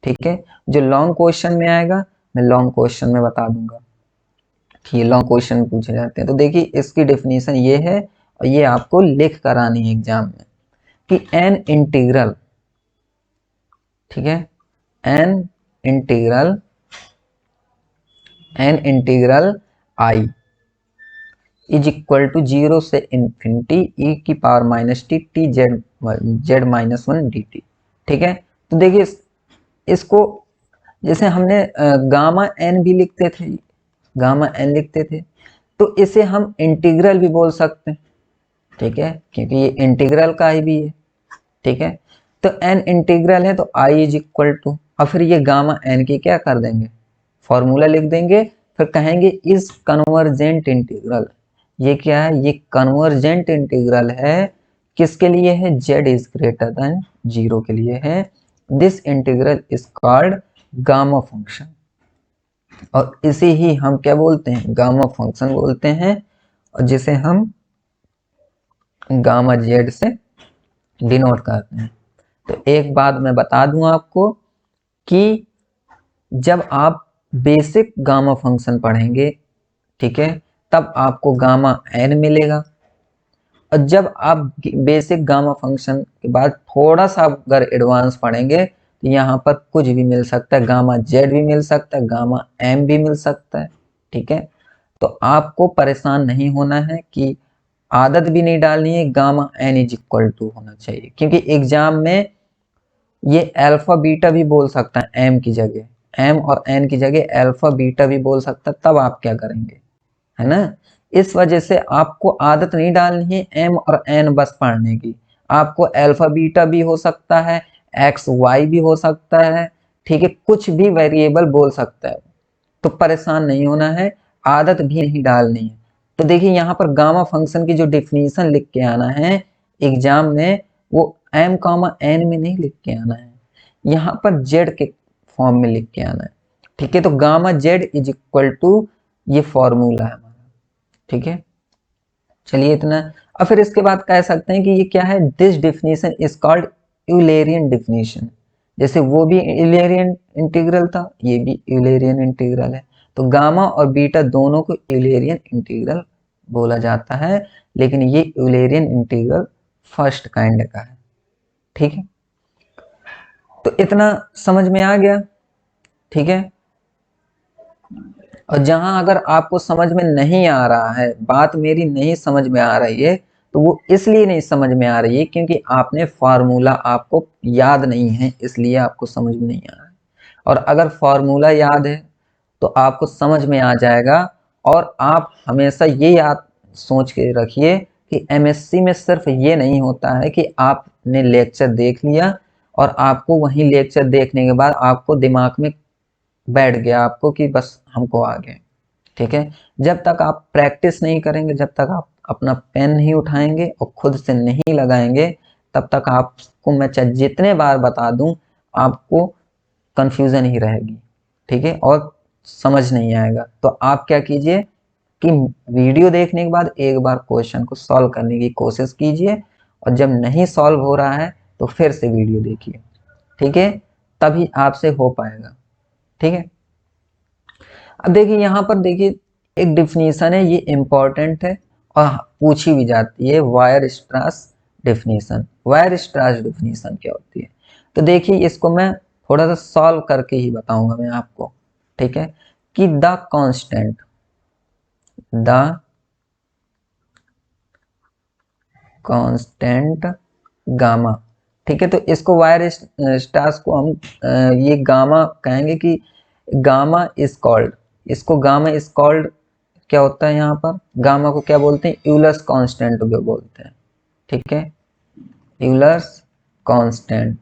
ठीक है, जो लॉन्ग क्वेश्चन में आएगा मैं लॉन्ग क्वेश्चन में बता दूंगा कि ये लॉन्ग क्वेश्चन पूछे जाते हैं। तो देखिए इसकी डेफिनेशन ये है, और ये आपको लिख कर आनी है एग्जाम में कि एन इंटीग्रल, ठीक है, an integral I is equal to 0 से इन्फिनिटी ई की power minus t t z minus 1 d t. ठीक है, तो देखिए इसको जैसे हमने गामा एन भी लिखते थे, गामा एन लिखते थे, तो इसे हम इंटीग्रल भी बोल सकते हैं। ठीक है, क्योंकि ये इंटीग्रल का ही भी है। ठीक है, तो एन इंटीग्रल है तो आई इज इक्वल टू, और फिर ये गामा एन की क्या कर देंगे, फॉर्मूला लिख देंगे, फिर कहेंगे इज कन्वर्जेंट इंटीग्रल। ये क्या है, ये कन्वर्जेंट इंटीग्रल है, किसके लिए है, z इज ग्रेटर देन 0 के लिए है। This integral is called gamma function, और इसे ही हम क्या बोलते हैं, गामा फंक्शन बोलते हैं, और जिसे हम गामा जेड से डिनोट करते हैं। तो एक बात मैं बता दूं आपको कि जब आप बेसिक गामा फंक्शन पढ़ेंगे, ठीक है, तब आपको गामा एन मिलेगा, और जब आप बेसिक गामा फंक्शन के बाद थोड़ा सा अगर एडवांस पढ़ेंगे तो यहाँ पर कुछ भी मिल सकता है, गामा जेड भी मिल सकता है, गामा एम भी मिल सकता है। ठीक है, तो आपको परेशान नहीं होना है कि आदत भी नहीं डालनी है, gamma n is equal to होना चाहिए, क्योंकि एग्जाम में ये अल्फा बीटा भी बोल सकता है, एम की जगह, एम और एन की जगह अल्फा बीटा भी बोल सकता है, तब आप क्या करेंगे, है ना। इस वजह से आपको आदत नहीं डालनी है एम और एन बस पढ़ने की, आपको अल्फा बीटा भी हो सकता है, एक्स वाई भी हो सकता है, ठीक है, कुछ भी वेरिएबल बोल सकता है, तो परेशान नहीं होना है, आदत भी नहीं डालनी है। तो देखिए यहाँ पर गामा फंक्शन की जो डिफिनीशन लिख के आना है एग्जाम में, वो एम कामा एन में नहीं लिख के आना है, यहाँ पर जेड के फॉर्म में लिख के आना है। ठीक है, तो gamma z is equal to ये फॉर्मूला है हमारा। ठीक है, चलिए इतना। और फिर इसके बाद कह सकते हैं कि ये क्या है, this definition is called Eulerian definition. जैसे वो भी यूलेरियन इंटीग्रल था, ये भी यूलेरियन इंटीग्रल है, तो गामा और बीटा दोनों को यूलेरियन इंटीग्रल बोला जाता है, लेकिन ये यूलेरियन इंटीग्रल फर्स्ट काइंड का है। ठीक है, तो इतना समझ में आ गया। ठीक है, और जहां अगर आपको समझ में नहीं आ रहा है, बात मेरी नहीं समझ में आ रही है, तो वो इसलिए नहीं समझ में आ रही है क्योंकि आपने फार्मूला आपको याद नहीं है, इसलिए आपको समझ में नहीं आ रहा है। और अगर फार्मूला याद है तो आपको समझ में आ जाएगा। और आप हमेशा ये याद सोच के रखिए कि एमएससी में सिर्फ ये नहीं होता है कि आपने लेक्चर देख लिया और आपको वही लेक्चर देखने के बाद आपको दिमाग में बैठ गया आपको कि बस हमको आ गए। ठीक है, जब तक आप प्रैक्टिस नहीं करेंगे, जब तक आप अपना पेन नहीं उठाएंगे और खुद से नहीं लगाएंगे, तब तक आपको मैं चाहे जितने बार बता दूं आपको कंफ्यूजन ही रहेगी। ठीक है, और समझ नहीं आएगा। तो आप क्या कीजिए कि वीडियो देखने के बाद एक बार क्वेश्चन को सॉल्व करने की कोशिश कीजिए, और जब नहीं सॉल्व हो रहा है तो फिर से वीडियो देखिए। ठीक है, तभी आपसे हो पाएगा। ठीक है, अब देखिए यहाँ पर देखिए एक डिफिनीशन है, ये इंपॉर्टेंट है और पूछी भी जाती है, वायर स्ट्रास डिफिनीशन। वायर स्ट्रास डिफिनीशन क्या होती है, तो देखिए इसको मैं थोड़ा सा सॉल्व करके ही बताऊंगा मैं आपको। ठीक है, कि द कांस्टेंट गामा। ठीक है, तो इसको वायर स्ट्रास को हम ये गामा कहेंगे कि गामा इज कॉल्ड, इसको गामा इज कॉल्ड क्या होता है, यहाँ पर गामा को क्या बोलते हैं, यूलर्स कांस्टेंट को बोलते हैं। ठीक है, यूलर्स कांस्टेंट।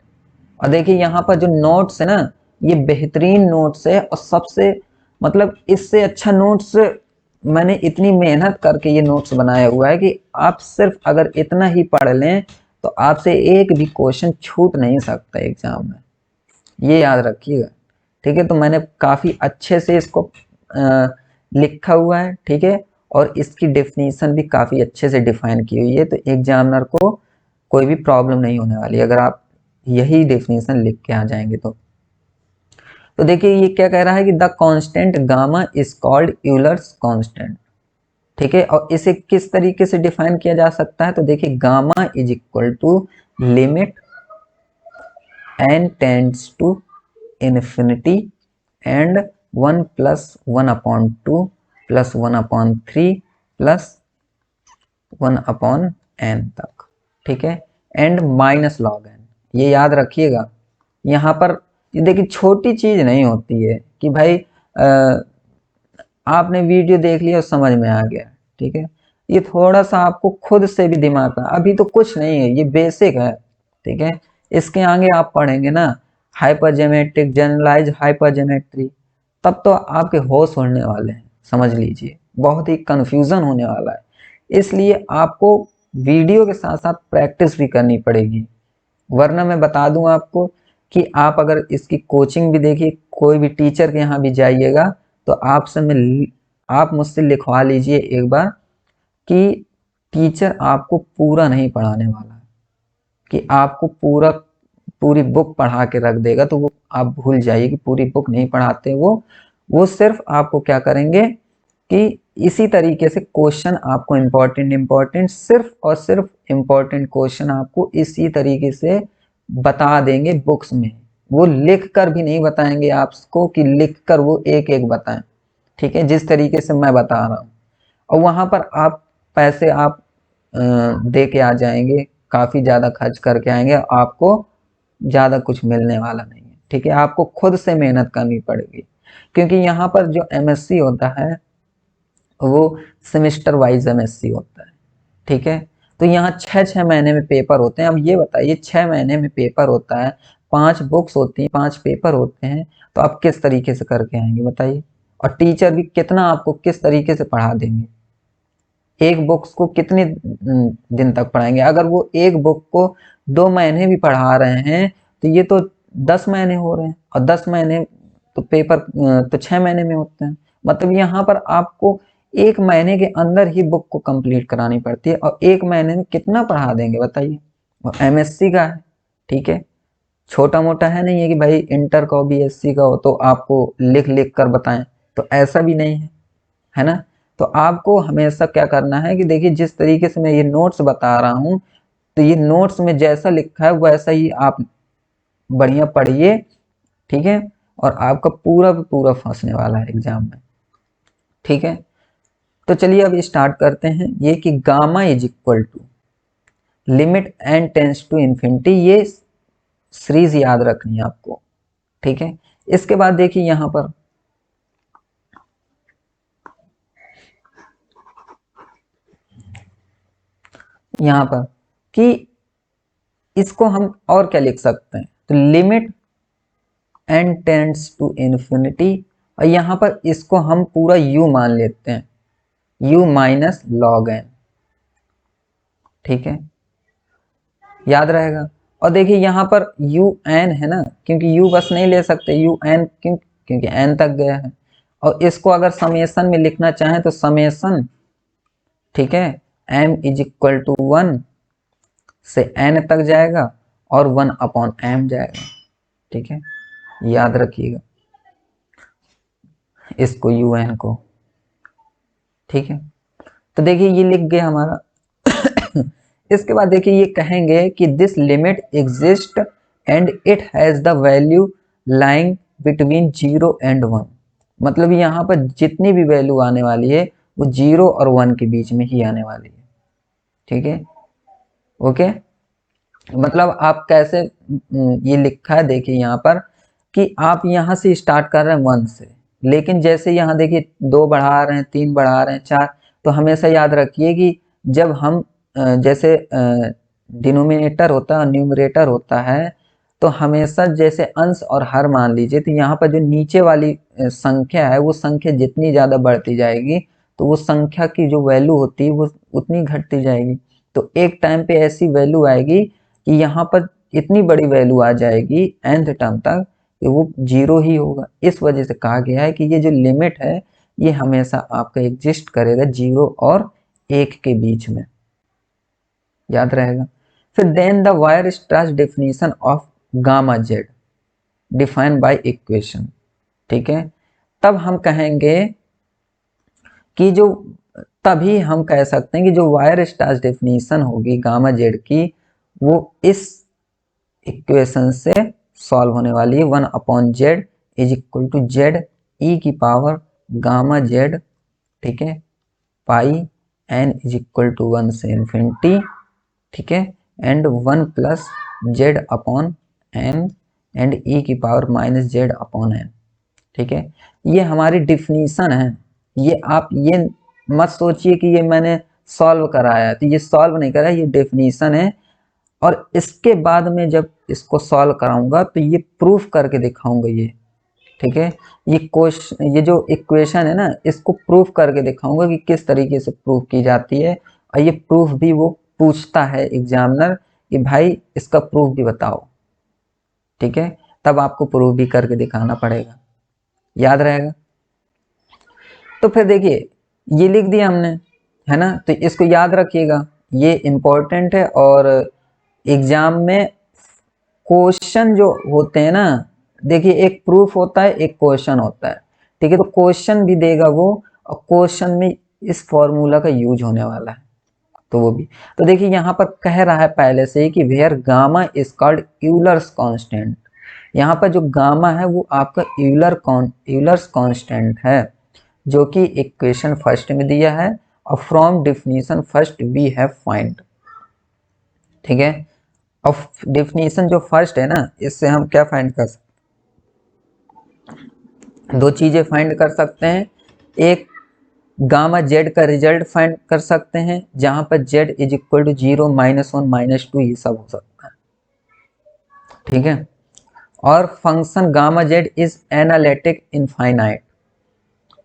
और देखिए यहाँ पर जो नोट्स है ना, ये बेहतरीन नोट्स है, और सबसे मतलब इससे अच्छा नोट्स मैंने इतनी मेहनत करके ये नोट्स बनाया हुआ है कि आप सिर्फ अगर इतना ही पढ़ लें तो आपसे एक भी क्वेश्चन छूट नहीं सकता एग्जाम में। ये याद रखिएगा, ठीक है। तो मैंने काफ़ी अच्छे से इसको लिखा हुआ है, ठीक है, और इसकी डेफिनेशन भी काफ़ी अच्छे से डिफाइन की हुई है, तो एग्जामिनर को कोई भी प्रॉब्लम नहीं होने वाली अगर आप यही डेफिनेशन लिख के आ जाएंगे तो देखिए ये क्या कह रहा है कि the constant gamma is called Euler's constant, ठीक है। और इसे किस तरीके से डिफाइन किया जा सकता है, तो देखिए gamma is equal to limit n tends to infinity and 1 + 1/2 + 1/3 + 1/n तक, ठीक है, एंड माइनस लॉग n, ये याद रखिएगा। यहाँ पर ये देखिए छोटी चीज नहीं होती है कि भाई आपने वीडियो देख लिया और समझ में आ गया, ठीक है। ये थोड़ा सा आपको खुद से भी दिमाग में, अभी तो कुछ नहीं है, ये बेसिक है, ठीक है। इसके आगे आप पढ़ेंगे ना hyper geometric, generalize hyper geometry, तब तो आपके होश उड़ने वाले हैं, समझ लीजिए बहुत ही कंफ्यूजन होने वाला है। इसलिए आपको वीडियो के साथ साथ प्रैक्टिस भी करनी पड़ेगी, वरना मैं बता दूं आपको कि आप अगर इसकी कोचिंग भी देखिए, कोई भी टीचर के यहाँ भी जाइएगा तो आप मुझसे लिखवा लीजिए एक बार कि टीचर आपको पूरा नहीं पढ़ाने वाला, कि आपको पूरी बुक पढ़ा के रख देगा, तो वो आप भूल जाइए कि पूरी बुक नहीं पढ़ाते वो सिर्फ आपको क्या करेंगे कि इसी तरीके से क्वेश्चन आपको इम्पोर्टेंट सिर्फ और सिर्फ इम्पोर्टेंट क्वेश्चन आपको इसी तरीके से बता देंगे बुक्स में, वो लिख कर भी नहीं बताएंगे आपको कि लिख कर वो एक एक बताएं, ठीक है, जिस तरीके से मैं बता रहा हूँ। और वहां पर आप पैसे आप दे के आ जाएंगे, काफी ज्यादा खर्च करके आएंगे, आपको ज्यादा कुछ मिलने वाला नहीं है, ठीक है। आपको खुद से मेहनत करनी पड़ेगी, क्योंकि यहाँ पर जो एमएससी होता है वो सेमेस्टर वाइज एमएससी होता है, ठीक है। तो यहाँ 6-6 महीने में पेपर होते हैं। अब ये बताइए 6 महीने में पेपर होता है, 5 बुक्स होती हैं, 5 पेपर होते हैं, तो आप किस तरीके से करके आएंगे बताइए। और टीचर भी कितना आपको किस तरीके से पढ़ा देंगे, एक बुक्स को कितने दिन तक पढ़ाएंगे। अगर वो एक बुक को 2 महीने भी पढ़ा रहे हैं तो ये तो 10 महीने हो रहे हैं, और 10 महीने तो पेपर तो 6 महीने में होते हैं। मतलब यहाँ पर आपको 1 महीने के अंदर ही बुक को कंप्लीट करानी पड़ती है, और 1 महीने में कितना पढ़ा देंगे बताइए। और एमएससी का है, ठीक है, छोटा मोटा है नहीं है कि भाई इंटर का हो बीएससी का हो तो आपको लिख लिख कर बताएं, तो ऐसा भी नहीं है ना। तो आपको हमेशा क्या करना है कि देखिए जिस तरीके से मैं ये नोट्स बता रहा हूँ, तो ये नोट्स में जैसा लिखा है वैसा ही आप बढ़िया पढ़िए, ठीक है, और आपका पूरा पूरा फंसने वाला है एग्जाम में, ठीक है। तो चलिए अब स्टार्ट करते हैं। ये कि gamma is equal to limit n tends to infinity, ये सीरीज याद रखनी है आपको, ठीक है। इसके बाद देखिए यहां पर कि इसको हम और क्या लिख सकते हैं, तो limit n tends to infinity, और यहां पर इसको हम पूरा u मान लेते हैं, u माइनस लॉग n, ठीक है, याद रहेगा। और देखिए यहां पर u n है ना, क्योंकि u बस नहीं ले सकते, u n क्योंकि n तक गया है। और इसको अगर समेसन में लिखना चाहें तो समेसन, ठीक है, m इज इक्वल टू 1 से n तक जाएगा और 1/m जाएगा, ठीक है, याद रखिएगा इसको un को, ठीक है। तो देखिए ये लिख गया हमारा। इसके बाद देखिए ये कहेंगे कि this limit exist and it has the value lying between 0 and 1, मतलब यहाँ पर जितनी भी वैल्यू आने वाली है वो 0 और 1 के बीच में ही आने वाली है, ठीक है, ओके। मतलब आप कैसे ये लिखा है देखिए यहाँ पर कि आप यहाँ से स्टार्ट कर रहे हैं 1 से, लेकिन जैसे यहाँ देखिए 2 बढ़ा रहे हैं, 3 बढ़ा रहे हैं, 4, तो हमेशा याद रखिए कि जब हम जैसे डिनोमिनेटर होता है और न्यूमरेटर होता है, तो हमेशा जैसे अंश और हर मान लीजिए, तो यहाँ पर जो नीचे वाली संख्या है वो संख्या जितनी ज़्यादा बढ़ती जाएगी तो वो संख्या की जो वैल्यू होती है वो उतनी घटती जाएगी। तो एक टाइम पे ऐसी वैल्यू आएगी कि यहाँ पर इतनी बड़ी वैल्यू आ जाएगी nth टर्म तक कि वो 0 ही होगा। इस वजह से कहा गया है कि ये जो लिमिट है ये हमेशा आपका एग्जिस्ट करेगा 0 और 1 के बीच में, याद रहेगा। फिर then the Weierstrass definition of gamma z defined by equation, ठीक है। तब हम कहेंगे कि जो, तभी हम कह सकते हैं कि जो वायरस्ट्रास डेफिनेशन होगी गामा जेड की वो इस इक्वेशन से सॉल्व होने वाली है। 1/z is equal to z e की पावर गामा जेड, ठीक है, pi n is equal to 1 से इन्फिनिटी, ठीक है, and 1 plus z upon n and e की power minus z upon n, ठीक है। ये हमारी डिफिनीशन है। ये आप ये मत सोचिए कि ये मैंने सॉल्व कराया, तो ये सॉल्व नहीं करा, ये डेफिनीशन है। और इसके बाद में जब इसको सॉल्व कराऊंगा तो ये प्रूफ करके दिखाऊंगा ये, ठीक है। ये क्वेश्चन, ये जो इक्वेशन है ना, इसको प्रूफ करके दिखाऊंगा कि किस तरीके से प्रूफ की जाती है। और ये प्रूफ भी वो पूछता है एग्जामिनर कि भाई इसका प्रूफ भी बताओ, ठीक है। तब आपको प्रूफ भी करके दिखाना पड़ेगा, याद रहेगा। तो फिर देखिए ये लिख दिया हमने, है ना, तो इसको याद रखिएगा, ये इम्पोर्टेंट है। और एग्जाम में क्वेश्चन जो होते हैं ना, देखिए एक प्रूफ होता है, एक क्वेश्चन होता है, ठीक है। तो क्वेश्चन भी देगा वो, और क्वेश्चन में इस फॉर्मूला का यूज होने वाला है, तो वो भी। तो देखिए यहाँ पर कह रहा है पहले से ही कि where gamma is called Euler's constant. यहाँ पर जो गामा है वो आपका यूलर्स कांस्टेंट है, जो कि इक्वेशन फर्स्ट में दिया है, और from definition first we have find, ठीक है। और डिफिनीशन जो फर्स्ट है ना, इससे हम क्या फाइंड कर सकते, दो चीजें फाइंड कर सकते हैं। एक गामा जेड का रिजल्ट फाइंड कर सकते हैं, जहां पर जेड इज इक्वल टू 0, -1, -2 ये सब हो सकता है, ठीक है। और function gamma z is analytic infinite,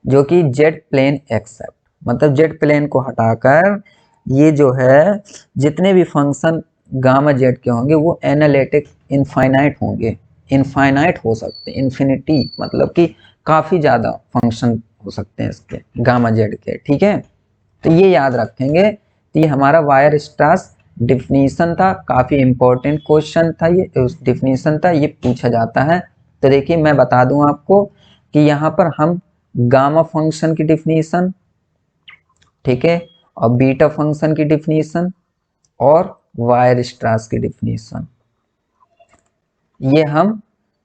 जो कि जेड प्लेन एक्सेप्ट, मतलब जेड प्लेन को हटाकर ये जो है जितने भी फंक्शन गामा जेड के होंगे वो एनालिटिक इनफाइनाइट होंगे, इनफाइनाइट हो सकते हैं, इन्फिनिटी मतलब कि काफ़ी ज़्यादा फंक्शन हो सकते हैं इसके गामा जेड के, ठीक है। तो ये याद रखेंगे। तो ये हमारा वायरस्ट्रास डिफिनीशन था, काफ़ी इंपॉर्टेंट क्वेश्चन था ये, डिफिनीशन था, ये पूछा जाता है। तो देखिए मैं बता दूं आपको कि यहाँ पर हम गामा फंक्शन की डिफिनीशन, ठीक है, और बीटा फंक्शन की डिफिनीशन और वायरस्ट्रास की डिफिनीशन, ये हम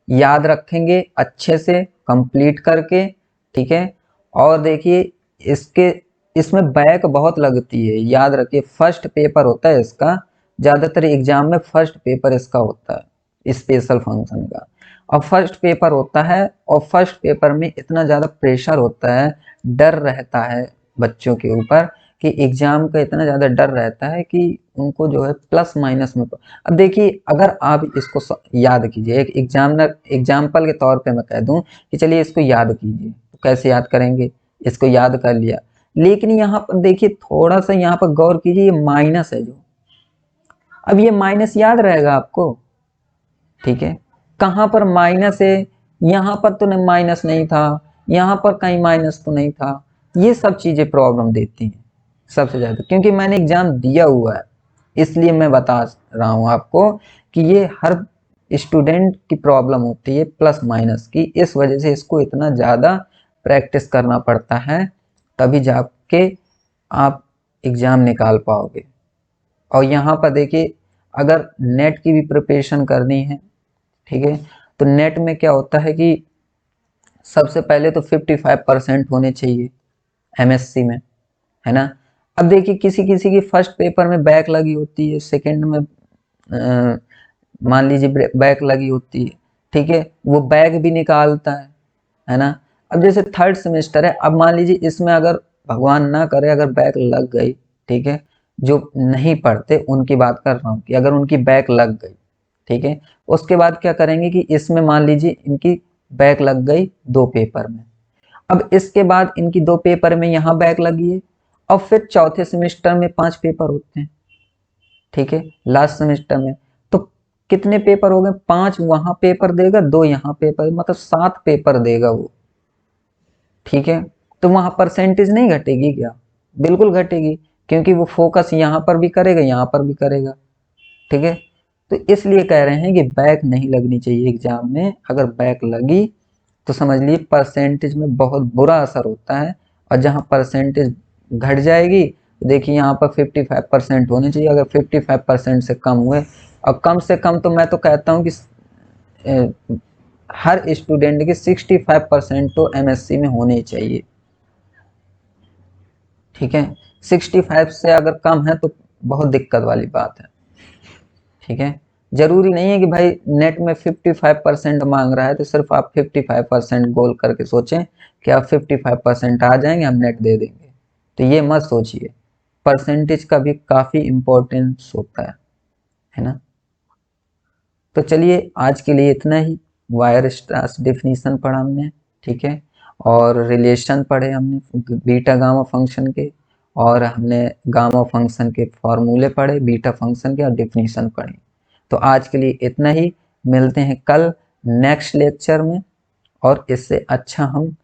याद रखेंगे अच्छे से कंप्लीट करके, ठीक है। और देखिए इसके, इसमें बैक बहुत लगती है, याद रखिए। फर्स्ट पेपर होता है इसका, ज़्यादातर एग्जाम में फर्स्ट पेपर इसका होता है स्पेशल फंक्शन का, और फर्स्ट पेपर होता है, और फर्स्ट पेपर में इतना ज़्यादा प्रेशर होता है, डर रहता है बच्चों के ऊपर कि एग्जाम का इतना ज़्यादा डर रहता है कि उनको जो है प्लस माइनस में। अब देखिए अगर आप इसको याद कीजिए, एक एग्जाम्पल के तौर पे मैं कह दूं कि चलिए इसको याद कीजिए, तो कैसे याद करेंगे, इसको याद कर लिया, लेकिन यहाँ पर देखिए थोड़ा सा यहाँ पर गौर कीजिए, ये माइनस है जो, अब ये माइनस याद रहेगा आपको, ठीक है। कहाँ पर माइनस है, यहाँ पर तो नहीं माइनस नहीं था, यहाँ पर कहीं माइनस तो नहीं था। ये सब चीजें प्रॉब्लम देती हैं सबसे ज्यादा, क्योंकि मैंने एग्जाम दिया हुआ है, इसलिए मैं बता रहा हूँ आपको कि ये हर स्टूडेंट की प्रॉब्लम होती है प्लस माइनस की। इस वजह से इसको इतना ज़्यादा प्रैक्टिस करना पड़ता है, तभी जाके आप एग्ज़ाम निकाल पाओगे। और यहाँ पर देखिए अगर नेट की भी प्रिपरेशन करनी है, ठीक है, तो नेट में क्या होता है कि सबसे पहले तो 55% होने चाहिए एमएससी में, है ना। अब देखिए किसी किसी की फर्स्ट पेपर में बैक लगी होती है, सेकंड में मान लीजिए बैक लगी होती है, ठीक है, वो बैक भी निकालता है ना। अब जैसे थर्ड सेमेस्टर है, अब मान लीजिए इसमें अगर भगवान ना करे अगर बैक लग गई, ठीक है, जो नहीं पढ़ते उनकी बात कर रहा हूँ कि अगर उनकी बैक लग गई, ठीक है, उसके बाद क्या करेंगे कि इसमें मान लीजिए इनकी बैक लग गई 2 पेपर में, अब इसके बाद इनकी 2 पेपर में यहाँ बैक लगी है, और फिर चौथे सेमेस्टर में 5 पेपर होते हैं, ठीक है, लास्ट सेमेस्टर में। तो कितने पेपर हो गए, 5 वहां पेपर देगा, 2 यहाँ पेपर, मतलब 7 पेपर देगा वो, ठीक है। तो वहां परसेंटेज नहीं घटेगी क्या? बिल्कुल घटेगी, क्योंकि वो फोकस यहाँ पर भी करेगा, यहाँ पर भी करेगा, ठीक है। तो इसलिए कह रहे हैं कि बैक नहीं लगनी चाहिए एग्जाम में। अगर बैक लगी तो समझ लीजिए परसेंटेज में बहुत बुरा असर होता है। और जहाँ परसेंटेज घट जाएगी, देखिए यहाँ पर 55% होने चाहिए, अगर 55% से कम हुए, और कम से कम तो मैं तो कहता हूँ कि हर स्टूडेंट के 65% तो एमएससी में होने ही चाहिए, ठीक है। 65 से अगर कम है तो बहुत दिक्कत वाली बात है, ठीक है। जरूरी नहीं है कि भाई नेट में 55% मांग रहा है तो सिर्फ आप 55% गोल करके सोचें कि आप 55% आ जाएंगे, हम नेट दे देंगे, तो ये मत सोचिए। परसेंटेज का भी काफ़ी इम्पोर्टेंस होता है ना। तो चलिए आज के लिए इतना ही। वायर स्ट्रास डेफिनेशन पढ़ा हमने, ठीक है, और रिलेशन पढ़े हमने बीटा गामा फंक्शन के, और हमने गामा फंक्शन के फॉर्मूले पढ़े, बीटा फंक्शन के, और डेफिनेशन पढ़ी। तो आज के लिए इतना ही, मिलते हैं कल नेक्स्ट लेक्चर में, और इससे अच्छा हम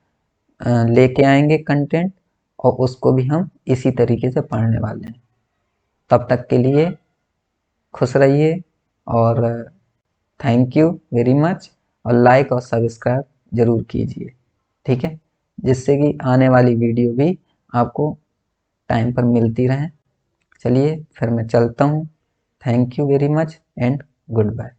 लेके आएंगे कंटेंट, और उसको भी हम इसी तरीके से पढ़ने वाले हैं। तब तक के लिए खुश रहिए, और थैंक यू वेरी मच, और लाइक और सब्सक्राइब जरूर कीजिए, ठीक है, जिससे कि आने वाली वीडियो भी आपको टाइम पर मिलती रहे। चलिए फिर मैं चलता हूँ। Thank you very much and good bye.